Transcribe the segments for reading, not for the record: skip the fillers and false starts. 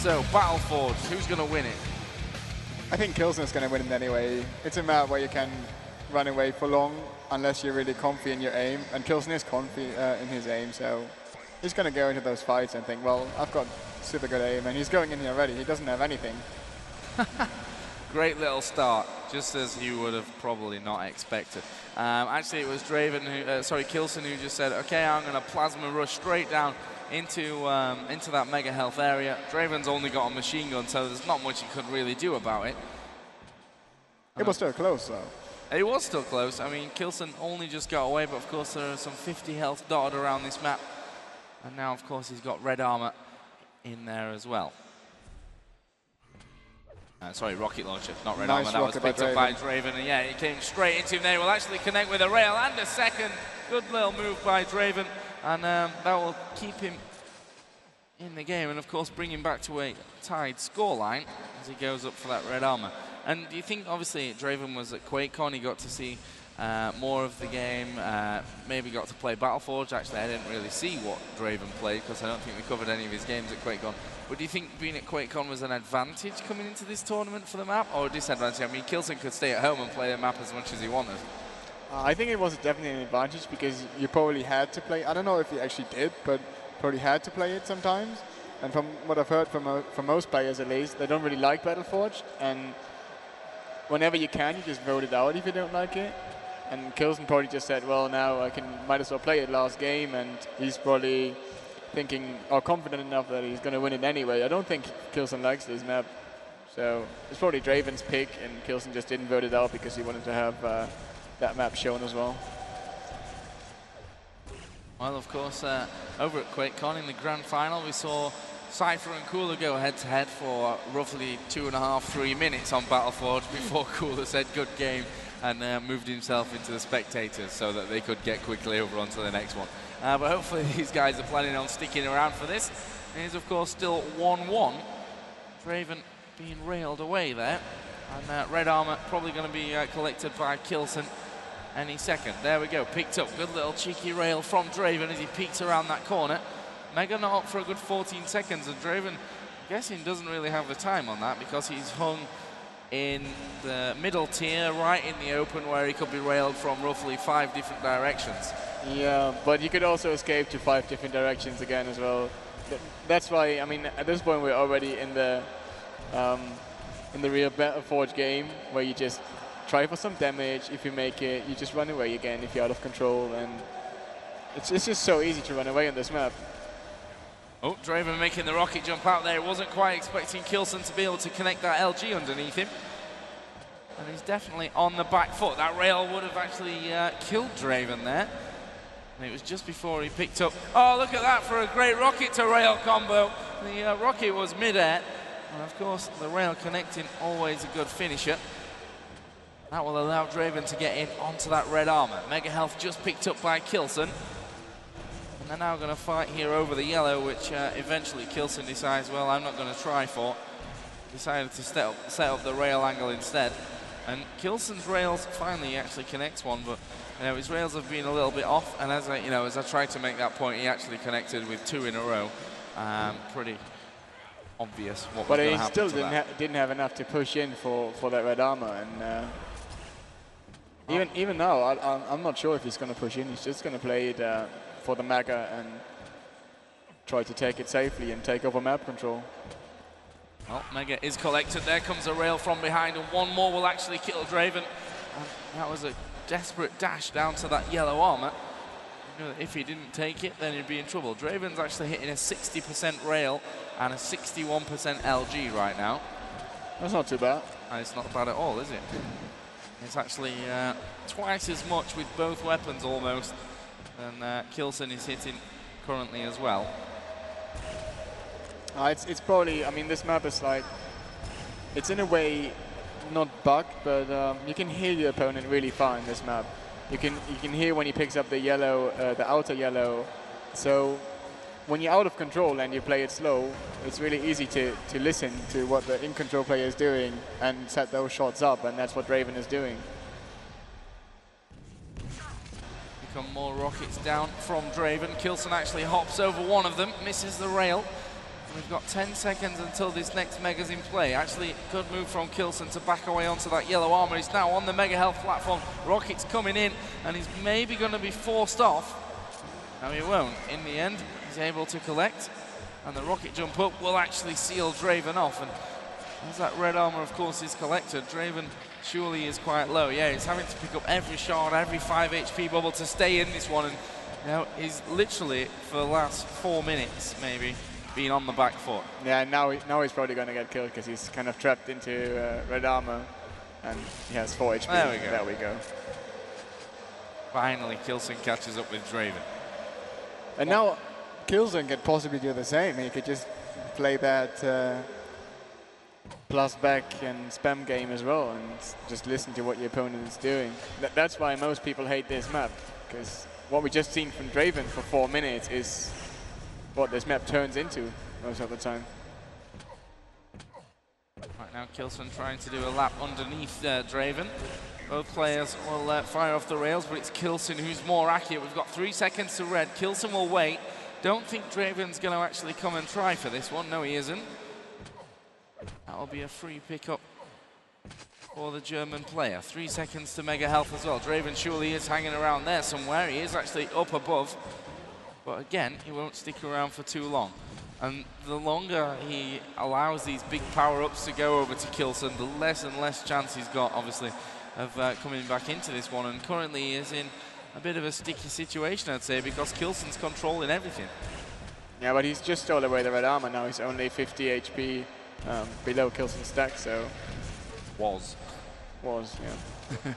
So, battleforged, who's going to win it? I think k1llsen is going to win it anyway. It's a map where you can run away for long unless you're really comfy in your aim, and k1llsen is comfy in his aim, so he's going to go into those fights and think, well, I've got super good aim, and he's going in here already. He doesn't have anything. Great little start, just as you would have probably not expected. Actually, it was draven who, k1llsen who just said, okay, I'm going to plasma rush straight down into that mega health area. Draven's only got a machine gun, so there's not much he could really do about it. It was still close, though. It was still close. I mean, k1llsen only just got away, but of course there are some 50 health dotted around this map. And now, of course, he's got red armor in there as well. Sorry, rocket launcher, not red armor. That was picked up by draven. And yeah, he came straight into him there. Will actually connect with a rail and a second. Good little move by draven. And that will keep him in the game and, of course, bring him back to a tied scoreline as he goes up for that red armor. And do you think, obviously, draven was at QuakeCon, he got to see more of the game, maybe got to play Battleforged. Actually, I didn't really see what draven played because I don't think we covered any of his games at QuakeCon. But do you think being at QuakeCon was an advantage coming into this tournament for the map, or a disadvantage? I mean, k1llsen could stay at home and play the map as much as he wanted. I think it was definitely an advantage because you probably had to play. I don't know if you actually did, but probably had to play it sometimes. And from what I've heard from most players at least, they don't really like Battleforged. And whenever you can, you just vote it out if you don't like it. And k1llsen probably just said, well, now I might as well play it last game. And he's probably thinking, or confident enough that he's going to win it anyway. I don't think k1llsen likes this map. So it's probably draven's pick, and k1llsen just didn't vote it out because he wanted to have that map shown as well. Well, of course, over at QuakeCon in the grand final, we saw Cypher and k1llsen go head-to-head for roughly 2.5, 3 minutes on Battleforged before k1llsen said good game and moved himself into the spectators so that they could get quickly over onto the next one. But hopefully these guys are planning on sticking around for this. It is, of course, still 1-1. draven being railed away there. And red armor probably going to be collected by k1llsen any second. There we go, picked up. Good little cheeky rail from draven as he peeks around that corner. Mega not up for a good 14 seconds, and draven, I'm guessing, doesn't really have the time on that because he's hung in the middle tier, right in the open, where he could be railed from roughly 5 different directions. Yeah, but you could also escape to 5 different directions again as well. That's why, I mean, at this point we're already in the real Battleforged game, where you just try for some damage. If you make it, you just run away again if you're out of control, and it's just so easy to run away on this map. Oh, draven making the rocket jump out there. Wasn't quite expecting k1llsen to be able to connect that LG underneath him. And he's definitely on the back foot. That rail would have actually killed draven there. And it was just before he picked up. Oh, look at that for a great rocket to rail combo. The rocket was mid-air. And of course, the rail connecting, always a good finisher. That will allow draven to get in onto that red armor. Mega health just picked up by k1llsen. And they're now going to fight here over the yellow, which eventually k1llsen decides, well, I'm not going to try for. Decided to set up the rail angle instead. And k1llsen's rails finally actually connects one, but his rails have been a little bit off. And as I tried to make that point, he actually connected with 2 in a row. Pretty obvious what was going to happen. But he still didn't have enough to push in for that red armor. And even now, I'm not sure if he's going to push in. He's just going to play it for the mega and try to take it safely and take over map control. Well, mega is collected. There comes a rail from behind, and one more will actually kill draven. And that was a desperate dash down to that yellow armor. You know that if he didn't take it, then he'd be in trouble. Draven's actually hitting a 60% rail and a 61% LG right now. That's not too bad. And it's not bad at all, is it? It's actually twice as much with both weapons almost than k1llsen is hitting currently as well. It's probably, I mean, this map is like, it's in a way not bugged, but you can hear your opponent really far in this map. You can hear when he picks up the yellow, the outer yellow. So when you're out of control and you play it slow, it's really easy to listen to what the in-control player is doing and set those shots up, and that's what draven is doing. Become more rockets down from draven. k1llsen actually hops over one of them, misses the rail. We've got 10 seconds until this next Mega's in play. Actually, good move from k1llsen to back away onto that yellow armor. He's now on the Mega Health platform. Rocket's coming in, and he's maybe going to be forced off. No, he won't. In the end, he's able to collect, and the rocket jump up will actually seal draven off. And as that red armor, of course, is collected, draven surely is quite low. Yeah, he's having to pick up every shard, every 5 HP bubble to stay in this one. And now he's literally, for the last 4 minutes, maybe, been on the back foot. Yeah, now he's probably going to get killed because he's kind of trapped into red armor, and he has 4 HP. There we go. There we go. Finally, k1llsen catches up with draven. And now k1llsen could possibly do the same. He could just play that plus back and spam game as well, and just listen to what your opponent is doing. That's why most people hate this map, because what we just seen from draven for 4 minutes is what this map turns into most of the time. Right now, k1llsen trying to do a lap underneath draven. Both players will fire off the rails, but it's k1llsen who's more accurate. We've got 3 seconds to red. k1llsen will wait. Don't think draven's going to actually come and try for this one. No, he isn't. That'll be a free pickup for the German player. 3 seconds to Mega Health as well. draven surely is hanging around there somewhere. He is actually up above. But again, he won't stick around for too long. And the longer he allows these big power-ups to go over to k1llsen, the less and less chance he's got, obviously, of coming back into this one. And currently he is in a bit of a sticky situation, I'd say, because k1llsen's controlling everything. Yeah, but he's just stole away the red armor now. He's only 50 HP below k1llsen's stack, so... Was, yeah.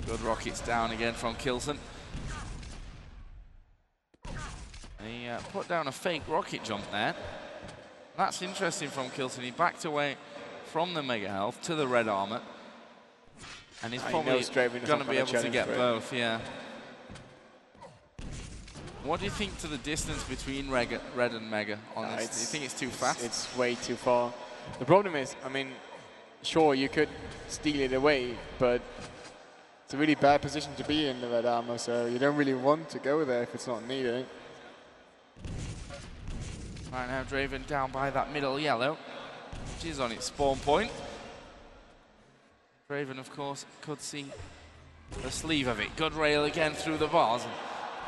Good rockets down again from k1llsen. He put down a fake rocket jump there. That's interesting from k1llsen. He backed away from the Mega Health to the red armor. And he's probably going to be able to get both, yeah. What do you think to the distance between red and Mega on this? Do you think it's too fast? It's way too far. The problem is, I mean, sure, you could steal it away, but it's a really bad position to be in the red armor, so you don't really want to go there if it's not needed. Right now, draven down by that middle yellow, which is on its spawn point. draven, of course, could see the sleeve of it. Good rail again through the bars.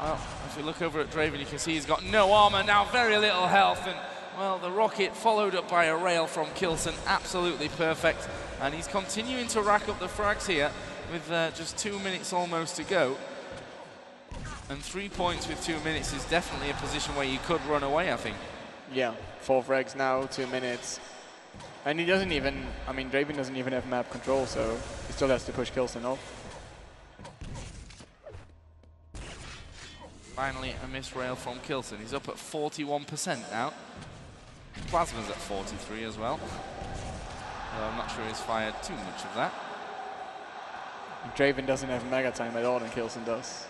Well, if you look over at draven, you can see he's got no armor now, very little health, and well, the rocket followed up by a rail from k1llsen, absolutely perfect. And he's continuing to rack up the frags here with just 2 minutes almost to go. And 3 points with 2 minutes is definitely a position where you could run away, I think. Yeah, 4 frags now, 2 minutes. And he doesn't even, I mean, draven doesn't even have map control, so he still has to push k1llsen off. Finally, a miss rail from k1llsen. He's up at 41% now. Plasma's at 43 as well. Although I'm not sure he's fired too much of that. draven doesn't have mega time at all, and k1llsen does.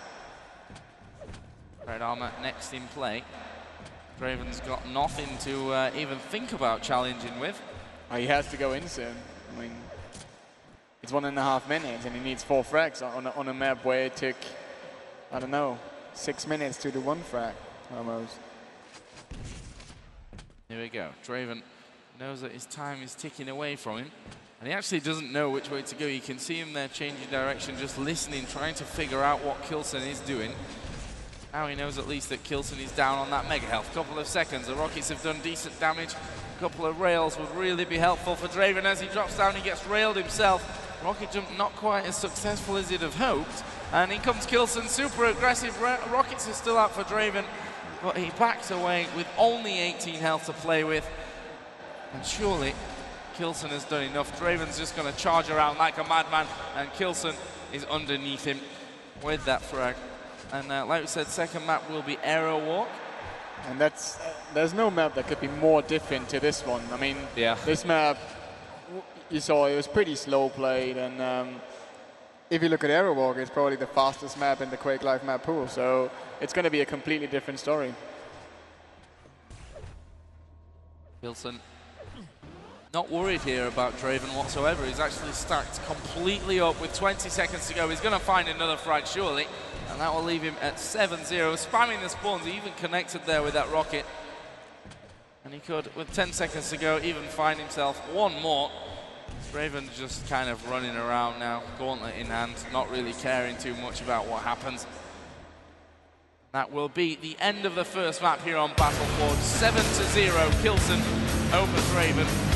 Red armor next in play. draven's got nothing to even think about challenging with. Oh, he has to go in soon. I mean, it's 1.5 minutes, and he needs 4 frags on a map where it took, I don't know, 6 minutes to do 1 frag, almost. Here we go. draven knows that his time is ticking away from him, and he actually doesn't know which way to go. You can see him there changing direction, just listening, trying to figure out what k1llsen is doing. Now he knows at least that k1llsen is down on that Mega Health. Couple of seconds. The rockets have done decent damage. A couple of rails would really be helpful for draven. As he drops down, he gets railed himself. Rocket jump not quite as successful as he'd have hoped. And in comes k1llsen, super aggressive. Rockets are still out for draven, but he backs away with only 18 health to play with. And surely k1llsen has done enough. draven's just going to charge around like a madman, and k1llsen is underneath him with that frag. And like we said, second map will be Aero Walk. And there's no map that could be more different to this one. I mean, yeah. This map, you saw it was pretty slow played, and if you look at Aero Walk, it's probably the fastest map in the Quake Live map pool, so it's going to be a completely different story. k1llsen not worried here about draven whatsoever. He's actually stacked completely up with 20 seconds to go. He's going to find another frag, surely. And that will leave him at 7-0, spamming the spawns. He even connected there with that rocket. And he could, with 10 seconds to go, even find himself one more. draven just kind of running around now, gauntlet in hand, not really caring too much about what happens. That will be the end of the first map here on Battleforged. 7-0, k1llsen over draven.